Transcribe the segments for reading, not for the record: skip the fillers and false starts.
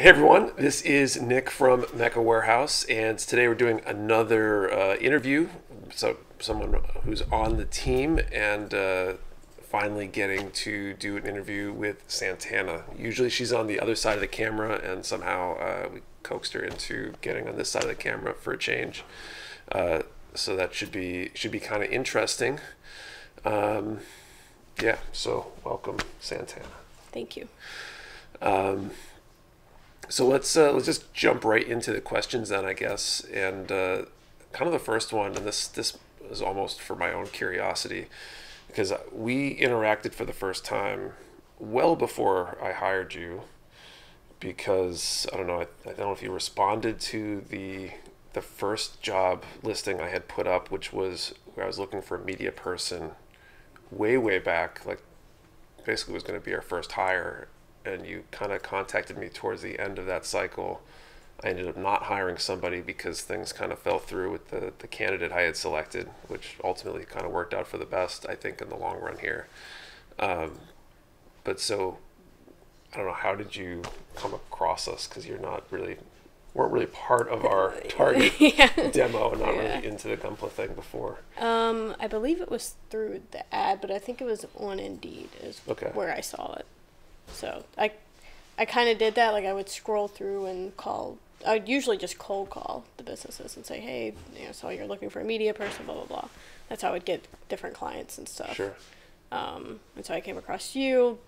Hey everyone, this is Nick from Mecha Warehouse, and today we're doing another interview. So someone who's on the team, and finally getting to do an interview with Santana. Usually she's on the other side of the camera, and somehow we coaxed her into getting on this side of the camera for a change. So that should be kind of interesting. Yeah. So welcome, Santana. Thank you. So let's just jump right into the questions then, I guess. And kind of the first one, and this is almost for my own curiosity, because we interacted for the first time well before I hired you. Because I don't know if you responded to the first job listing I had put up, which was where I was looking for a media person way back, like basically was going to be our first hire. And you kind of contacted me towards the end of that cycle. I ended up not hiring somebody because things kind of fell through with the candidate I had selected, which ultimately kind of worked out for the best, I think, in the long run here. But so, I don't know, how did you come across us? Because you're weren't really part of our target demo, and not really into the gunpla thing before. I believe it was through the ad, but I think it was on Indeed is where I saw it. So I kind of did that. Like, I would scroll through and call. I would usually just cold call the businesses and say, hey, so you're looking for a media person, blah, blah, blah. That's how I would get different clients and stuff. Sure. And so I came across you.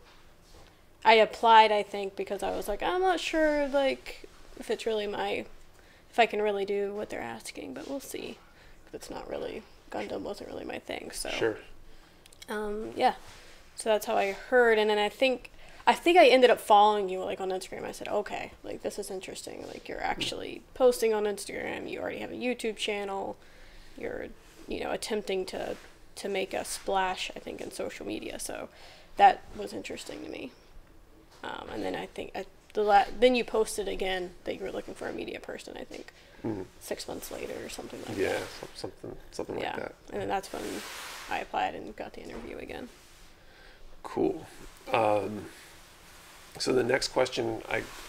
I applied, I think, because I was like, I'm not sure, like, if it's really if I can really do what they're asking, but we'll see. It's not really, Gundam wasn't really my thing, so. Sure. Yeah. So that's how I heard, and then I think I ended up following you, like, on Instagram. I said, okay, like, this is interesting. Like, you're actually posting on Instagram. You already have a YouTube channel. You're, attempting to make a splash, I think, in social media. So that was interesting to me. And then I think then you posted again that you were looking for a media person, I think, 6 months later or something like that. Yeah, something like that. And then that's when I applied and got the interview again. Cool. So the next question,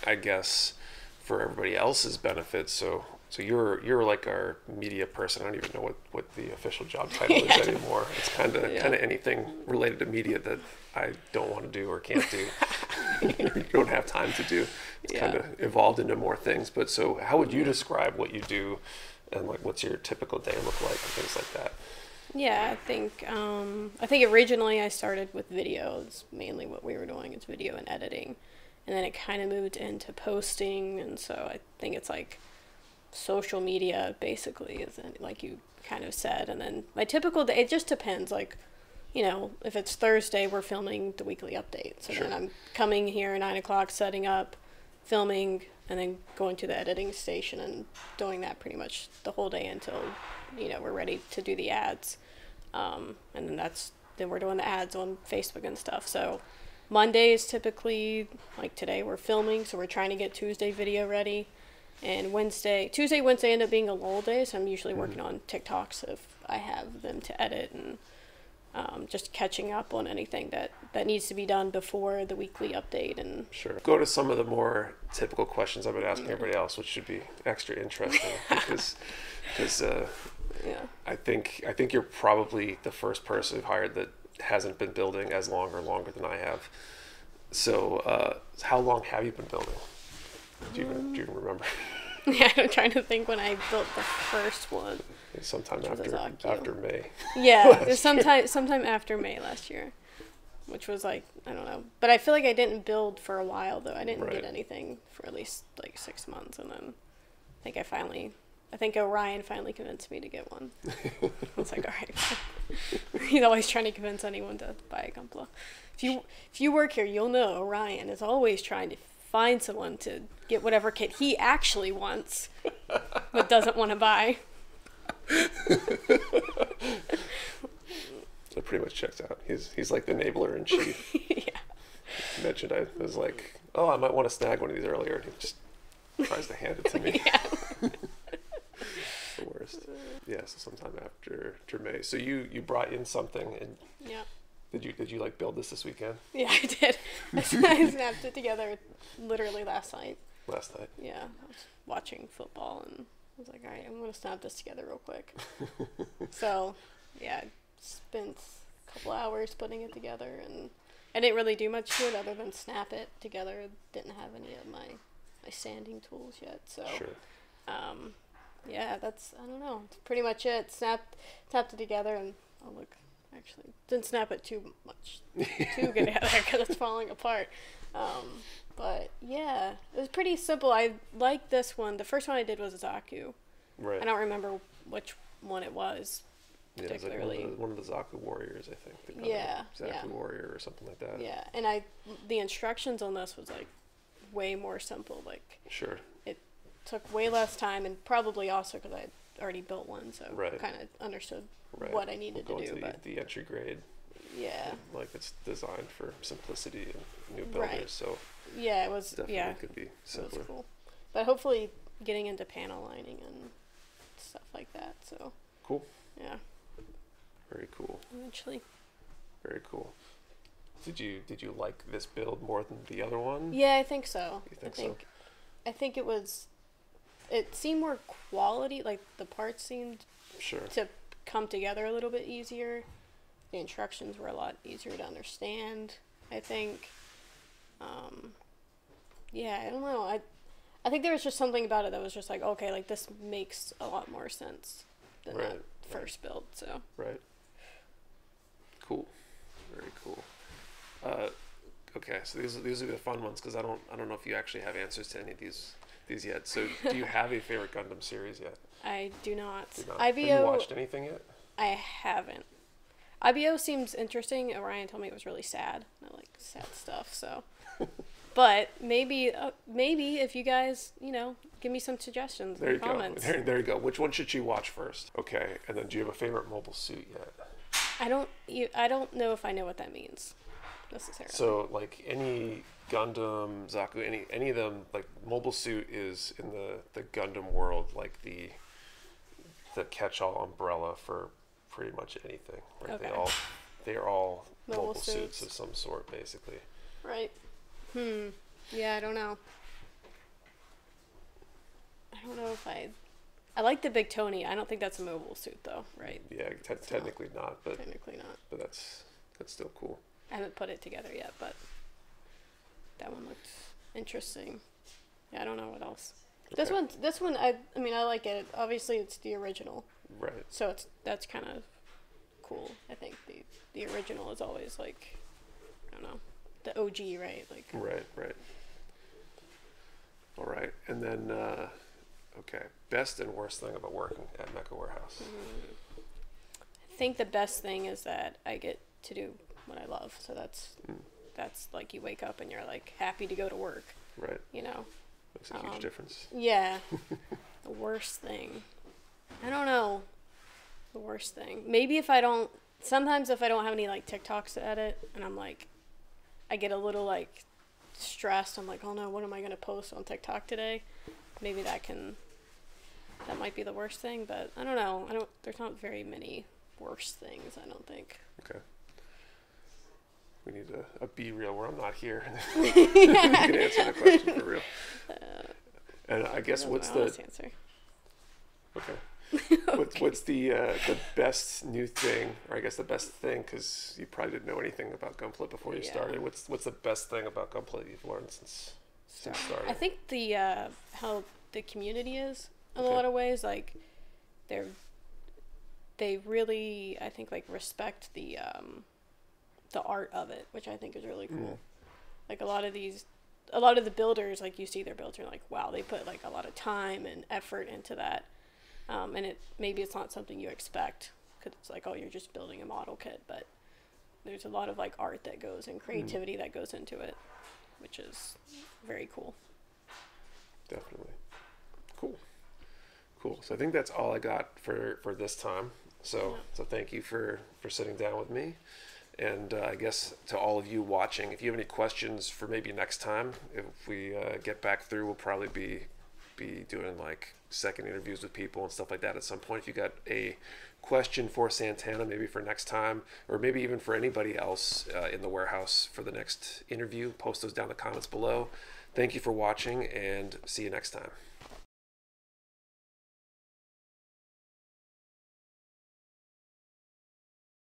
I guess, for everybody else's benefit. So you're like our media person. I don't even know what the official job title is anymore. It's kind of anything related to media that I don't want to do or can't do. You don't have time to do. It's kind of evolved into more things. But so how would you describe what you do, and like what's your typical day look like and things like that? Yeah, I think originally I started with videos. Mainly what we were doing is video and editing. And then it kind of moved into posting, and so I think it's like social media basically, is like you kind of said. And then my typical day, it just depends. Like, if it's Thursday, we're filming the weekly update. So then I'm coming here at 9 o'clock, setting up, filming, and then going to the editing station and doing that pretty much the whole day until, we're ready to do the ads. And then we're doing the ads on Facebook and stuff. So Mondays typically, like today, we're filming, so we're trying to get Tuesday video ready. And Tuesday, Wednesday end up being a lull day, so I'm usually working on TikToks if I have them to edit, and just catching up on anything that needs to be done before the weekly update. And Go to some of the more typical questions I've been asking everybody else, which should be extra interesting because I think you're probably the first person we've hired that hasn't been building as long or longer than I have. So how long have you been building? Do you remember? Yeah, I'm trying to think when I built the first one. Sometime after May. Yeah, it was sometime after May last year, which was like, I don't know. But I feel like I didn't build for a while, though. I didn't get anything for at least like 6 months, and then I think Orion finally convinced me to get one. I was like, all right. He's always trying to convince anyone to buy a gunpla. If you work here, you'll know Orion is always trying to find someone to get whatever kit he actually wants, but doesn't want to buy. So pretty much checks out. He's like the enabler in chief. Yeah. You mentioned I was like, oh, I might want to snag one of these earlier, and he just tries to hand it to me. Yeah. The worst. Yeah, so sometime after May. So you brought in something, and yeah. Did you like build this weekend? Yeah, I did. I snapped it together literally last night. last night. Yeah, I was watching football and I was like, all right, I'm gonna snap this together real quick. So, yeah, I spent a couple hours putting it together, and I didn't really do much to it other than snap it together. Didn't have any of my sanding tools yet, so Sure. yeah, that's, I don't know, it's pretty much it. Snapped it together, and oh look, actually didn't snap it too good together because it's falling apart. But yeah, it was pretty simple. I like this one. The first one I did was Zaku. Right. I don't remember which one it was Yeah, it's like particularly. one of the Zaku warriors, I think. Yeah, Zaku yeah. warrior or something like that. Yeah, and the instructions on this was like way more simple. Like Sure. it took way less time, and probably also because I had already built one, so Right. kind of understood Right. what I needed We'll to go do. into But the entry grade, yeah, like it's designed for simplicity and new builders, Right. so yeah, it was definitely yeah, could be it simpler. was cool. But hopefully getting into panel lining and stuff like that. So Cool. yeah, Very cool. eventually. Very cool. Did you like this build more than the other one? Yeah, I think so. You think so? I think it was. It seemed more quality. Like the parts seemed Sure. to come together a little bit easier. The instructions were a lot easier to understand, I think. Yeah, I don't know. I think there was just something about it that was just like, okay, like this makes a lot more sense than Right, that first build. So Right. Cool. Very cool. Okay, so these are the fun ones because I don't know if you actually have answers to any of these yet. So do you have a favorite Gundam series yet? I do not. Do not. IBO. Have you watched anything yet? I haven't. IBO seems interesting. Orion told me it was really sad. I like sad stuff, so. But maybe if you guys, give me some suggestions There in you the comments. go. There you go. Which one should she watch first? Okay, and then do you have a favorite mobile suit yet? I don't know if I know what that means necessarily. So like any Gundam, Zaku, any of them, like mobile suit is in the Gundam world like the catch-all umbrella for pretty much anything. Right? Okay. They are all Mobile mobile suits suits. of some sort, basically. Right. Yeah, I don't know. I don't know if I like the Big Tony. I don't think that's a mobile suit though, right? Yeah, technically not, but Technically not. but that's still cool. I haven't put it together yet, but that one looked interesting. Yeah, I don't know what else. Okay. This one, I mean, I like it. Obviously, it's the original, Right. so that's kind of cool. I think the original is always like, I don't know, the OG, right? Like, Right. All right, and then okay, best and worst thing about working at Mecha Warehouse. I think the best thing is that I get to do what I love. So that's like you wake up and you're like happy to go to work. Right. Makes a huge difference. Yeah. The worst thing. I don't know. The worst thing. Maybe sometimes if I don't have any like TikToks to edit and I'm like, I get a little like stressed. I'm like, oh no, what am I going to post on TikTok today? Maybe that might be the worst thing, but I don't know. There's not very many worse things, I don't think. Okay. We need a be real where I'm not here. You can answer the question for real. And I guess what's the answer? okay? What's the best new thing, or I guess the best thing, because you probably didn't know anything about Gunpla before you started. What's the best thing about Gunpla you've learned since starting? I think the how the community is in a lot of ways. Like they really, I think, like respect the art of it, which I think is really cool. Like a lot of the builders, like you see their builds, you're like, wow, they put like a lot of time and effort into that. And maybe it's not something you expect because it's like, oh, you're just building a model kit, but there's a lot of like art that goes and creativity that goes into it, which is very cool. Definitely. Cool. So I think that's all I got for this time. So thank you for sitting down with me. And I guess to all of you watching, if you have any questions for maybe next time, if we get back through, we'll probably be doing like second interviews with people and stuff like that at some point. If you got a question for Santana, maybe for next time, or maybe even for anybody else in the warehouse for the next interview, post those down in the comments below. Thank you for watching, and see you next time.